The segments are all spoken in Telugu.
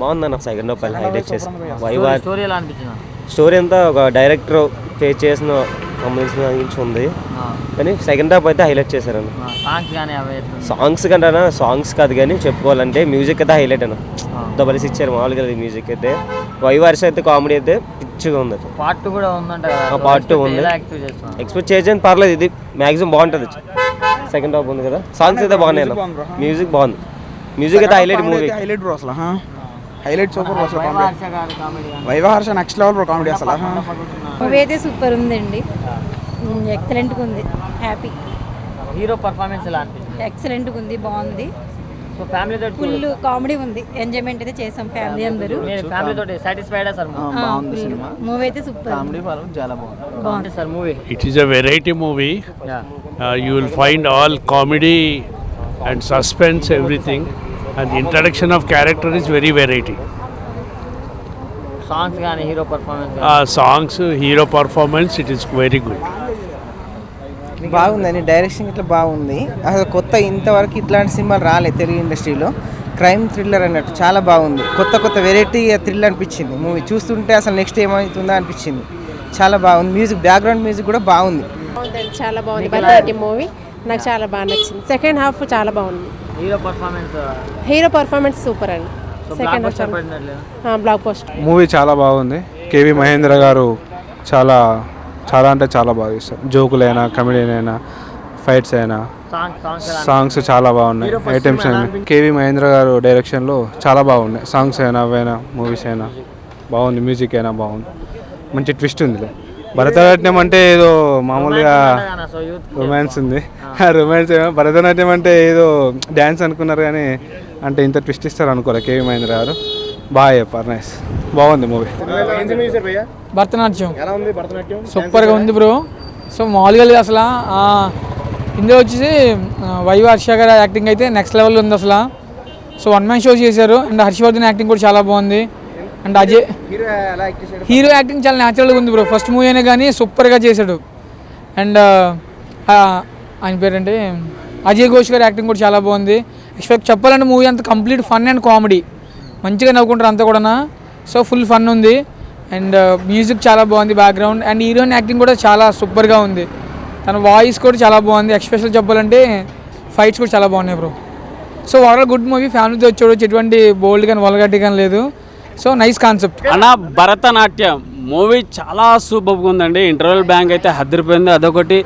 బాగుందన్న. సెకండ్ హాఫ్ హైలైట్ చేసి స్టోరీ ఎలా అనిపించింది? స్టోరీ అంతా ఒక డైరెక్టర్ ఫేస్ చేసిన సంబంధించిన గురించి ఉంది, కానీ సెకండ్ హాఫ్ అయితే హైలైట్ చేశారన్న. సాంగ్స్ కంటే సాంగ్స్ కాదు కానీ చెప్పుకోవాలంటే మ్యూజిక్ అయితే హైలైట్ అన్న. డబల్ ఇచ్చారు మామూలుగా మ్యూజిక్ అయితే. వైవర్స్ అయితే కామెడీ అయితే పిచ్చిగా ఉంది. పార్ట్ 2 కూడా ఉందంట కదా? పార్ట్ 2 ఉంది, ఎక్స్పెక్ట్ చేసాను, పర్లేదు. ఇది మ్యాక్సిమం బాగుంటుంది. సెకండ్ హాఫ్ ఉంది కదా, సాంగ్స్ అయితే బాగున్నాయి అన్న. మ్యూజిక్ బాగుంది, మ్యూజిక్ అయితే హైలైట్. మూవీ హైలైట్ బ్రో, అసలు హైలైట్ సూపర్ అసలు. Viva Harsha next level bro comedy అసలు. మూవీ అయితే సూపర్ ఉందండి, ఎక్సలెంట్గా ఉంది. హ్యాపీ. హీరో పర్ఫార్మెన్స్ ఎలా అనిపించింది? ఎక్సలెంట్గా ఉంది, బాగుంది. సో ఫ్యామిలీ తోటి ఫుల్ కామెడీ ఉంది, ఎంజాయ్మెంట్ అయితే చేసాం ఫ్యామిలీ అందరూ. ఫ్యామిలీ తోటి సాటిస్ఫైడ్ సార్? బాగుంది సినిమా, మూవీ అయితే సూపర్, కామెడీ పరంగా చాలా బాగుంది sir movie. It is a variety movie. You will find all comedy and suspense, everything, and the introduction of character is very variety. Songs కానీ hero performance? Songs, hero performance, it is very good. బాగుందండి, డైరెక్షన్ ఇట్లా బాగుంది. అసలు కొత్త ఇంతవరకు ఇట్లాంటి సినిమాలు రాలేదు తెలుగు ఇండస్ట్రీలో. క్రైమ్ థ్రిల్లర్ అన్నట్టు చాలా బాగుంది. కొత్త వెరైటీ థ్రిల్ అనిపించింది మూవీ చూస్తుంటే. అసలు నెక్స్ట్ ఏమవుతుందో అనిపించింది. చాలా బాగుంది. మ్యూజిక్, బ్యాక్గ్రౌండ్ మ్యూజిక్ కూడా బాగుంది. చాలా బాగుంది. భరతనాట్యం మూవీ నాకు చాలా బాగా నచ్చింది. సెకండ్ హాఫ్ చాలా బాగుంది. హీరో పర్ఫార్మెన్స్ సూపర్ అండి. Second half blockbuster movie చాలా బాగుంది. కేవి మహేంద్ర గారు చాలా అంటే చాలా బాగా చేస్తారు. జోకులైనా, కమెడియన్ అయినా, ఫైట్స్ అయినా, సాంగ్స్ చాలా బాగున్నాయి. ఐటమ్స్ అయినా కేవి మహేంద్ర గారు డైరెక్షన్లో చాలా బాగున్నాయి. సాంగ్స్ అయినా, అవైనా, మూవీస్ అయినా బాగుంది. మ్యూజిక్ అయినా బాగుంది. మంచి ట్విస్ట్ ఉంది. భరతనాట్యం అంటే ఏదో మామూలుగా రొమాన్స్ ఉంది. రొమాన్స్ భరతనాట్యం అంటే ఏదో డ్యాన్స్ అనుకున్నారు, కానీ అంటే ఇంత ట్విస్ట్ ఇస్తారు అనుకోరా కేవి మహేంద్ర గారు. బాగా చెప్పారు, నైస్, బాగుంది మూవీ. భరతనాట్యం సూపర్గా ఉంది బ్రో. సో మామూలుగా లేదు అసలు. ఇందులో వచ్చేసి వైవి హర్ష గారి యాక్టింగ్ అయితే నెక్స్ట్ లెవెల్లో ఉంది అసలు. సో వన్ మ్యాన్ షో చేశారు. అండ్ హర్షవర్ధన్ యాక్టింగ్ కూడా చాలా బాగుంది. అండ్ అజయ్ హీరో యాక్టింగ్ చాలా న్యాచురల్గా ఉంది బ్రో. ఫస్ట్ మూవీ అయినా కానీ సూపర్గా చేశాడు. అండ్ ఆయన పేరంటే అజయ్ ఘోష్ గారి యాక్టింగ్ కూడా చాలా బాగుంది. ఎక్స్పెక్ట్ చెప్పాలంటే మూవీ అంతా కంప్లీట్ ఫన్ అండ్ కామెడీ, మంచిగా నవ్వుకుంటారు అంతా కూడా. సో ఫుల్ ఫన్ ఉంది. అండ్ మ్యూజిక్ చాలా బాగుంది, బ్యాక్గ్రౌండ్. అండ్ హీరోయిన్ యాక్టింగ్ కూడా చాలా సూపర్గా ఉంది. తన వాయిస్ కూడా చాలా బాగుంది. ఎక్స్పెషల్ చెప్పాలంటే ఫైట్స్ కూడా చాలా బాగున్నాయి bro. So overall good movie. ఫ్యామిలీతో వచ్చి చూడవచ్చు. ఎటువంటి బోల్డ్ కానీ వల్గారిటీ కానీ లేదు. సో నైస్ కాన్సెప్ట్ అన్న. భరతనాట్యం మూవీ చాలా సూపర్గా ఉందండి. ఇంటర్వెల్ బ్యాంక్ అయితే హద్దరిపోయింది. అదొకటి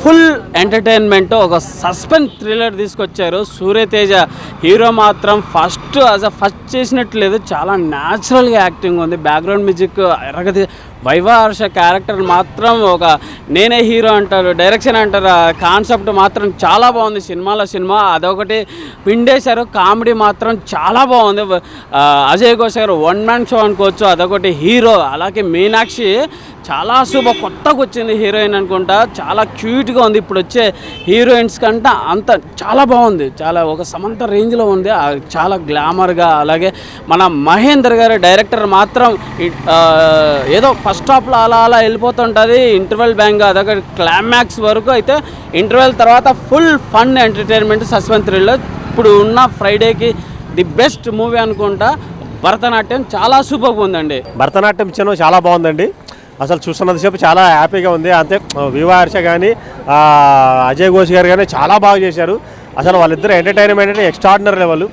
ఫుల్ ఎంటర్టైన్మెంట్, ఒక సస్పెన్స్ థ్రిల్లర్ తీసుకొచ్చారు. సూర్యతేజ హీరో మాత్రం ఫస్ట్ చేసినట్టు లేదు, చాలా న్యాచురల్గా యాక్టింగ్ ఉంది. బ్యాక్గ్రౌండ్ మ్యూజిక్ ఎరగది. వైవహర్ష క్యారెక్టర్ మాత్రం ఒక నేనే హీరో అంటారు, డైరెక్షన్ అంటారు, కాన్సెప్ట్ మాత్రం చాలా బాగుంది. సినిమా అదొకటి పిండేశారు. కామెడీ మాత్రం చాలా బాగుంది. అజయ్ ఘోష్ గారు వన్ మ్యాన్ షో అనుకోవచ్చు. అదొకటి హీరో. అలాగే మీనాక్షి చాలా సూపర్, కొత్తగా వచ్చింది హీరోయిన్ అనుకుంటా. చాలా క్యూట్గా ఉంది. ఇప్పుడు వచ్చే హీరోయిన్స్ కంటే అంత చాలా బాగుంది. చాలా ఒక సమంత రేంజ్లో ఉంది, చాలా గ్లామర్గా. అలాగే మన మహేందర్ గారు డైరెక్టర్ మాత్రం ఏదో ఫస్ట్ హాఫ్లో అలా వెళ్ళిపోతుంటుంది. ఇంటర్వెల్ బ్యాంగ్ అదొక క్లైమాక్స్ వరకు అయితే. ఇంటర్వెల్ తర్వాత full fun entertainment, suspense thriller. ఇప్పుడు ఉన్న ఫ్రైడేకి ది బెస్ట్ మూవీ అనుకుంటా. భరతనాట్యం చాలా సూపర్గా ఉందండి. భరతనాట్యం చిన్న చాలా బాగుందండి. అసలు చూస్తున్నంతసేపు చాలా హ్యాపీగా ఉంది. అంతే వివా హర్ష కానీ అజయ్ ఘోష్ గారు కానీ చాలా బాగా చేశారు. అసలు వాళ్ళిద్దరు ఎంటర్టైన్మెంట్ అంటే ఎక్స్ట్రాడినరీ లెవెల్.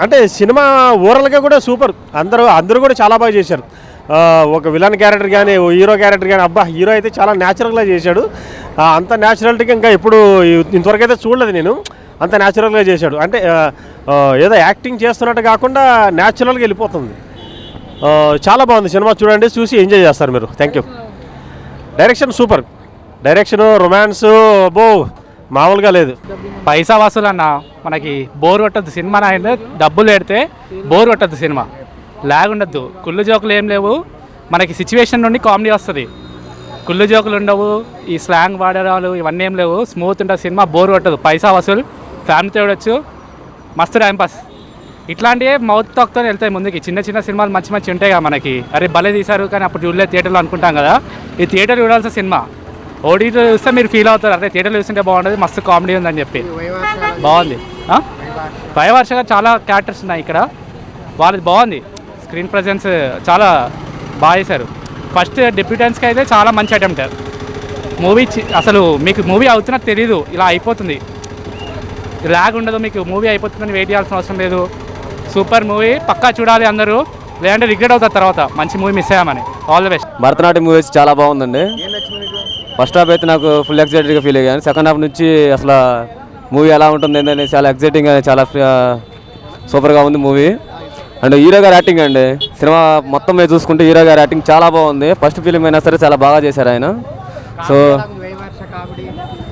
అంటే సినిమా ఓవరాల్గా కూడా సూపర్. అందరూ కూడా చాలా బాగా చేశారు. ఒక విలన్ క్యారెక్టర్ కానీ, హీరో క్యారెక్టర్ కానీ, అబ్బా హీరో అయితే చాలా న్యాచురల్గా చేశాడు. అంత న్యాచురాలిటీగా ఇంకా ఎప్పుడు ఇంతవరకు అయితే చూడలేదు నేను. అంత న్యాచురల్గా చేశాడు. అంటే ఏదో యాక్టింగ్ చేస్తున్నట్టు కాకుండా న్యాచురల్గా వెళ్ళిపోతుంది. చాలా బాగుంది సినిమా. చూడండి, చూసి ఎంజాయ్ చేస్తారు మీరు. Thank you. Direction super. Direction, romance మామూలుగా లేదు. పైసా వసూలు అన్న. మనకి బోర్ కొట్టద్దు సినిమా. అయితే డబ్బులు పెడితే బోర్ కొట్టద్దు సినిమా. లాగ్ ఉండద్దు. కుళ్ళు జోకులు ఏం లేవు. మనకి సిచ్యువేషన్ నుండి కామెడీ వస్తుంది. కుళ్ళు జోకులు ఉండవు. ఈ స్లాంగ్ వాడరాలు ఇవన్నీ ఏం లేవు. స్మూత్ ఉంటుంది సినిమా. బోర్ కొట్టదు. పైసా వసూలు. ఫ్యామిలీతో చూడొచ్చు. మస్తు టైంపాస్. ఇట్లాంటివే మౌత్ టాక్తో వెళ్తాయి ముందుకి. చిన్న సినిమాలు మంచి ఉంటాయి కదా మనకి. అరే భలే తీశారు కానీ అప్పుడు చూడలేదు థియేటర్లో అనుకుంటాం కదా. ఈ థియేటర్ చూడాల్సిన సినిమా. ఓటీటీలో చూస్తే మీరు ఫీల్ అవుతారు, అరే థియేటర్లో చూస్తుంటే బాగుంటుంది, మస్తు కామెడీ ఉందని చెప్పి. బాగుంది. వైవి హర్ష గారు చాలా క్యారెక్టర్స్ ఉన్నాయి ఇక్కడ. వాళ్ళది బాగుంది. స్క్రీన్ ప్రజెన్స్ చాలా బాగా చేశారు. ఫస్ట్ డెబ్యూటెంట్స్కి అయితే చాలా మంచి అటెంప్ట్. మూవీ అసలు మీకు మూవీ అవుతున్నట్టు తెలీదు, ఇలా అయిపోతుంది, లాగ్ ఉండదు, మీకు మూవీ అయిపోతుందని వెయిట్ చేయాల్సిన అవసరం లేదు. సూపర్ మూవీ, పక్కా చూడాలి అందరూ, లేదంటే రిగ్రెట్ అవుతారు తర్వాత మంచి మూవీ మిస్ అయ్యామని. All the best. Bharatanatyam movies చాలా బాగుందండి. ఫస్ట్ హాఫ్ అయితే నాకు ఫుల్ ఎక్సైటెడ్గా ఫీల్ అయ్యాను. సెకండ్ హాఫ్ నుంచి అసలు మూవీ ఎలా ఉంటుంది ఏంటంటే చాలా ఎక్సైటింగ్గా, చాలా సూపర్గా ఉంది మూవీ. అండ్ హీరో గారి యాక్టింగ్ అండి, సినిమా మొత్తం మీద చూసుకుంటే హీరో గారి యాక్టింగ్ చాలా బాగుంది. ఫస్ట్ ఫిలిం అయినా సరే చాలా బాగా చేశారు ఆయన. సో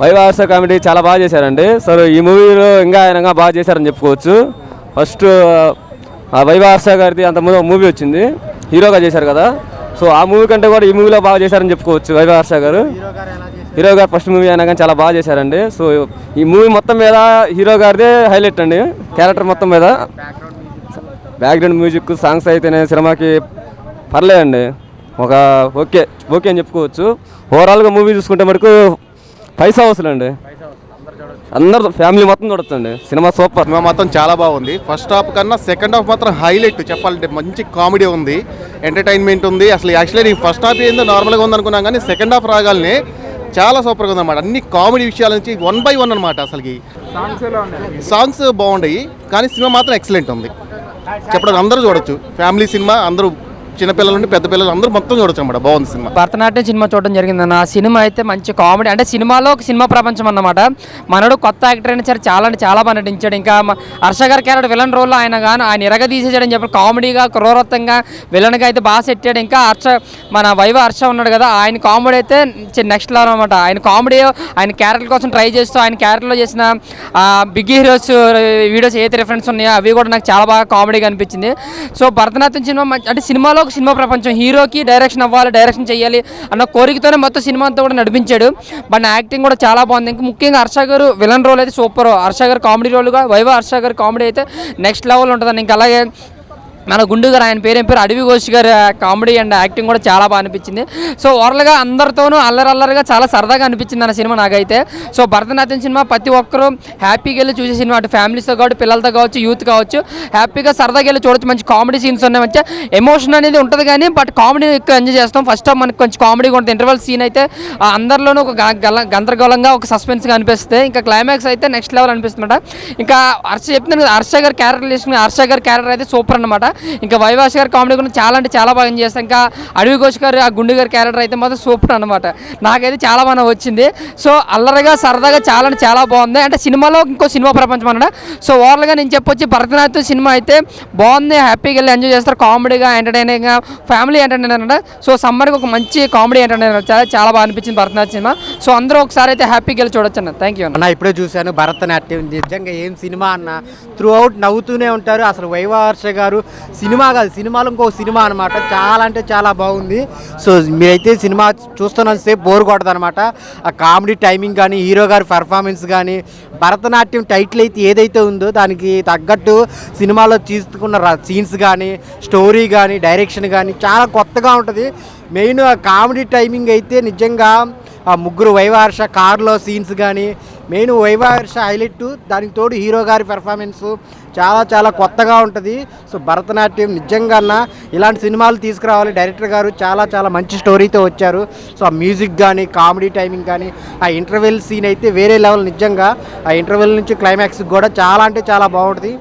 వైవార్ష కామెడీ చాలా బాగా చేశారండి. సో ఈ మూవీలో ఇంకా ఆయన బాగా చేశారని చెప్పుకోవచ్చు. ఫస్ట్ వైవార్ష గారిది అంత ముందు మూవీ వచ్చింది, హీరోగా చేశారు కదా. సో ఆ మూవీ కంటే కూడా ఈ మూవీలో బాగా చేశారని చెప్పుకోవచ్చు వైవార్ష గారు. హీరో గారు ఫస్ట్ మూవీ అయినా కానీ చాలా బాగా చేశారండి. సో ఈ మూవీ మొత్తం మీద హీరో గారిదే హైలైట్ అండి, క్యారెక్టర్ మొత్తం మీద. బ్యాక్గ్రౌండ్ మ్యూజిక్, సాంగ్స్ అయితేనే సినిమాకి పర్లేదండి, ఒక ఓకే అని చెప్పుకోవచ్చు. ఓవరాల్గా మూవీ చూసుకుంటే మటుకు పైసా వసూలు అండి, అందరూ ఫ్యామిలీ మొత్తం చూడొచ్చండి. Cinema super. సినిమా మొత్తం చాలా బాగుంది. ఫస్ట్ హాఫ్ కన్నా సెకండ్ హాఫ్ మాత్రం హైలైట్ చెప్పాలంటే. మంచి కామెడీ ఉంది, ఎంటర్టైన్మెంట్ ఉంది. అసలు యాక్చువల్లీ నేను ఫస్ట్ హాఫ్ ఏందో నార్మల్గా ఉందనుకున్నాను, కానీ సెకండ్ హాఫ్ రాగానే చాలా సూపర్గా ఉందన్నమాట. అన్ని కామెడీ విషయాల నుంచి 1 by 1 అనమాట. అసలుకి సాంగ్స్ బాగున్నాయి, కానీ సినిమా మాత్రం ఎక్సలెంట్ ఉంది. చెప్పడం అందరూ చూడొచ్చు, ఫ్యామిలీ సినిమా, అందరూ చిన్నపిల్లల నుండి పెద్ద పిల్లలు అందరూ మొత్తం చూడొచ్చు అన్నమాట. బాగుంది సినిమా. భరతనాట్యం సినిమా చూడడం జరిగిందన్న. ఆ సినిమా అయితే మంచి కామెడీ, అంటే సినిమాలో ఒక సినిమా ప్రపంచం అన్నమాట. మనడు కొత్త యాక్టర్ అయినా సరే చాలా అంటే చాలా బాగా నటించాడు. ఇంకా హర్ష గారి క్యారెక్టర్ విలన్ రోల్లో ఆయన ఎరగ తీసేసాడని చెప్పి కామెడీగా క్రూరత్వంగా విలన్గా అయితే బాగా సెట్ అయ్యాడు. ఇంకా మన హర్ష ఉన్నాడు కదా, ఆయన కామెడీ అయితే నెక్స్ట్ లెవెల్ అనమాట. ఆయన కామెడీ, ఆయన క్యారెక్టర్ కోసం ట్రై చేస్తూ ఆయన క్యారెక్టర్లో చేసిన బిగ్ హీరోస్ వీడియోస్ ఏదైతే రిఫరెన్స్ ఉన్నాయో అవి కూడా నాకు చాలా బాగా కామెడీగా అనిపించింది. సో భరతనాట్యం సినిమా అంటే సినిమాలో ఒక సినిమా ప్రపంచం, హీరోకి డైరెక్షన్ అవ్వాలి, డైరెక్షన్ చేయాలి అన్న కోరికతోనే మొత్తం సినిమా అంతా కూడా నడిపించాడు. బట్ యాక్టింగ్ కూడా చాలా బాగుంది. ఇంకా ముఖ్యంగా హర్ష గారు విలన్ రోల్ అయితే సూపర్. హర్ష గారు కామెడీ రోల్గా హర్ష గారు కామెడీ అయితే నెక్స్ట్ లెవెల్ ఉంటుందండి. ఇంకా అలాగే మన గుండు గారు, ఆయన పేరు అడవి ఘోష్ గారు కామెడీ అండ్ యాక్టింగ్ కూడా చాలా బాగా అనిపించింది. సో ఓవరాల్గా అందరితోనూ అల్లరల్లరిగా చాలా సరదాగా అనిపించింది అన్న సినిమా నాకైతే. సో భరతనాట్యం సినిమా ప్రతి ఒక్కరూ హ్యాపీగా వెళ్ళి చూసే సినిమా. అటు ఫ్యామిలీస్తో కావచ్చు, పిల్లలతో కావచ్చు, యూత్ కావచ్చు, హ్యాపీగా సరదాగా వెళ్ళి చూడొచ్చు. మంచి కామెడీ సీన్స్ ఉన్నాయి, మంచి ఎమోషన్ అనేది ఉంటుంది, కానీ బట్ కామెడీ ఎక్కువ ఎంజాయ్ చేస్తాం. ఫస్ట్ హాఫ్ మనకి కొంచెం కామెడీగా ఉంటుంది. ఇంటర్వెల్ సీన్ అయితే అందరిలోనూ ఒక గందరగోళంగా ఒక సస్పెన్స్గా అనిపిస్తుంది. ఇంకా క్లైమాక్స్ అయితే నెక్స్ట్ లెవెల్ అనిపిస్తుందన్నమాట. ఇంకా హర్ష చెప్తున్నాను కదా, హర్ష గారి క్యారెక్టర్ తీసుకుని హర్ష గారి క్యారెక్టర్ అయితే సూపర్ అనమాట. ఇంకా వైవాష్ గారి కామెడీ కూడా చాలా అంటే చాలా బాగా చేస్తాం. ఇంకా అడవి ఘోష్ గారు, ఆ గుండు గారి క్యారెక్టర్ అయితే మాత్రం సూపర్ అనమాట. నాకైతే చాలా బాగా వచ్చింది. సో అల్లరిగా సరదాగా చాలా అంటే చాలా బాగుంది. అంటే సినిమాలో ఇంకో సినిమా ప్రపంచం అన్నమాట. సో ఓవరాల్గా నేను చెప్పొచ్చి భరతనాట్యం సినిమా అయితే బాగుంది, హ్యాపీగా వెళ్ళి ఎంజాయ్ చేస్తారు. కామెడీగా, ఎంటర్టైనింగ్గా, ఫ్యామిలీ ఎంటర్టైనర్ అనమాట. సో సమ్మర్కి ఒక మంచి కామెడీ ఎంటర్టైనర్ చాలా బాగా అనిపించింది భరతనాట్యం సినిమా. సో అందరూ ఒకసారి అయితే హ్యాపీగా వెళ్ళి చూడొచ్చు అన్న. థ్యాంక్ యూ అన్న. ఇప్పుడే చూశాను భరతనాట్యం, నిజంగా ఏం సినిమా అన్న. త్రూ అవుట్ నవ్వుతూనే ఉంటారు. అసలు వైవార్ష గారు సినిమా కాదు, సినిమాలో ఇంకో సినిమా అనమాట. చాలా అంటే చాలా బాగుంది. సో మీరైతే సినిమా చూస్తున్నంతసేపు బోర్ కొట్టదు అనమాట. ఆ కామెడీ టైమింగ్ కానీ, హీరో గారి పర్ఫార్మెన్స్ కానీ, భరతనాట్యం టైటిల్ అయితే ఏదైతే ఉందో దానికి తగ్గట్టు సినిమాలో తీసుకున్న సీన్స్ కానీ, స్టోరీ కానీ, డైరెక్షన్ కానీ చాలా కొత్తగా ఉంటుంది. మెయిన్ ఆ కామెడీ టైమింగ్ అయితే నిజంగా ఆ ముగ్గురు వైవార్ష కార్లో సీన్స్ కానీ, మెయిన్ వైవార్ష హైలైట్, దానికి తోడు హీరో గారి పెర్ఫార్మెన్స్ చాలా చాలా కొత్తగా ఉంటుంది. సో భరతనాట్యం నిజంగా అన్న ఇలాంటి సినిమాలు తీసుకురావాలి. డైరెక్టర్ గారు చాలా చాలా మంచి స్టోరీతో వచ్చారు. సో ఆ మ్యూజిక్ కానీ, కామెడీ టైమింగ్ కానీ, ఆ ఇంటర్వెల్ సీన్ అయితే వేరే లెవెల్. నిజంగా ఆ ఇంటర్వెల్ నుంచి క్లైమాక్స్ కూడా చాలా అంటే చాలా బాగుంటుంది,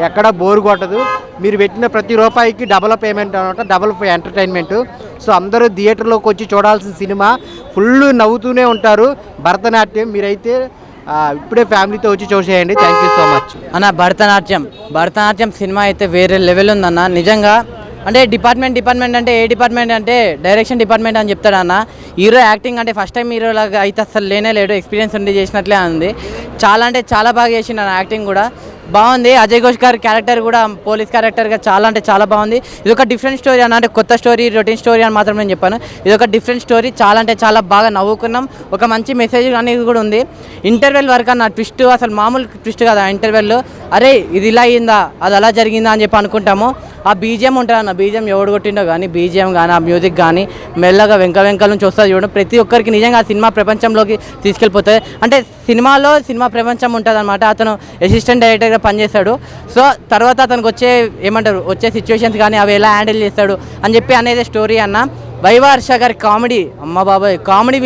ఎక్కడ బోర్ కొట్టదు. మీరు పెట్టిన ప్రతి రూపాయికి డబల్ పేమెంట్ అనమాట, డబల్ ఎంటర్టైన్మెంట్. సో అందరూ థియేటర్లోకి వచ్చి చూడాల్సిన సినిమా. ఫుల్ నవ్వుతూనే ఉంటారు. భరతనాట్యం మీరైతే ఇప్పుడే ఫ్యామిలీతో వచ్చి చూసేయండి. థ్యాంక్ యూ సో మచ్ అన్న. భరతనాట్యం సినిమా అయితే వేరే లెవెల్ ఉందన్న నిజంగా. అంటే డిపార్ట్మెంట్ అంటే ఏ డిపార్ట్మెంట్ అంటే డైరెక్షన్ డిపార్ట్మెంట్ అని చెప్తాడు అన్న. హీరో యాక్టింగ్ అంటే ఫస్ట్ టైం హీరోలాగా అయితే అసలు లేడు, ఎక్స్పీరియన్స్ ఉండి చేసినట్లే ఉంది. చాలా అంటే చాలా బాగా చేసిండు అన్న. యాక్టింగ్ కూడా బాగుంది. అజయ్ ఘోష్ గారి క్యారెక్టర్ కూడా పోలీస్ క్యారెక్టర్గా చాలా అంటే చాలా బాగుంది. ఇది ఒక డిఫరెంట్ స్టోరీ అన్న. అంటే కొత్త స్టోరీ, రొటీన్ స్టోరీ అని మాత్రం నేను చెప్పాను. ఇది ఒక డిఫరెంట్ స్టోరీ, చాలా అంటే చాలా బాగా నవ్వుకున్నాం. ఒక మంచి మెసేజ్ అనేది కూడా ఉంది. ఇంటర్వెల్ వరకు అన్న ట్విస్ట్ అసలు మామూలు ట్విస్ట్ కదా. ఇంటర్వెల్లో అరే ఇది ఇలా అయిందా, అది అలా జరిగిందా అని చెప్పి అనుకుంటాము. ఆ బీజిఎం ఉంటుంది అన్న, బీజిఎం ఎవడు కొట్టిండో కానీ బీజిఎం కానీ ఆ మ్యూజిక్ కానీ మెల్లగా వెంకల నుంచి వస్తుంది చూడడం ప్రతి ఒక్కరికి నిజంగా ఆ సినిమా ప్రపంచంలోకి తీసుకెళ్ళిపోతుంది. అంటే సినిమాలో సినిమా ప్రపంచం ఉంటుంది అనమాట. అతను అసిస్టెంట్ డైరెక్టర్గా పనిచేస్తాడు. సో తర్వాత అతనికి వచ్చే సిచ్యువేషన్స్ కానీ అవి ఎలా హ్యాండిల్ చేస్తాడు అని చెప్పి అనేది స్టోరీ అన్న. వైవా హర్ష గారి కామెడీ, అమ్మ బాబాయ్, కామెడీ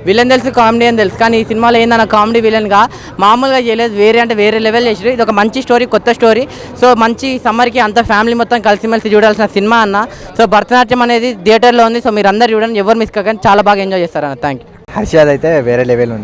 విలన్ తెలుసు, కామెడీ అని తెలుసు, కానీ ఈ సినిమాలో ఏందన్న కామెడీ విలన్గా మామూలుగా చేయలేదు, వేరే లెవెల్ చేసారు. ఇది ఒక మంచి స్టోరీ, కొత్త స్టోరీ. సో మంచి సమ్మర్కి అంత ఫ్యామిలీ మొత్తం కలిసిమెలిసి చూడాల్సిన సినిమా అన్న. సో భరతనాట్యం అనేది థియేటర్లో ఉంది. సో మీరు అందరు చూడండి, ఎవరు మిస్ కాకండి, చాలా బాగా ఎంజాయ్ చేస్తారు అన్న. Thank you. హర్షద్ అయితే వేరే లెవెల్ ఉంది.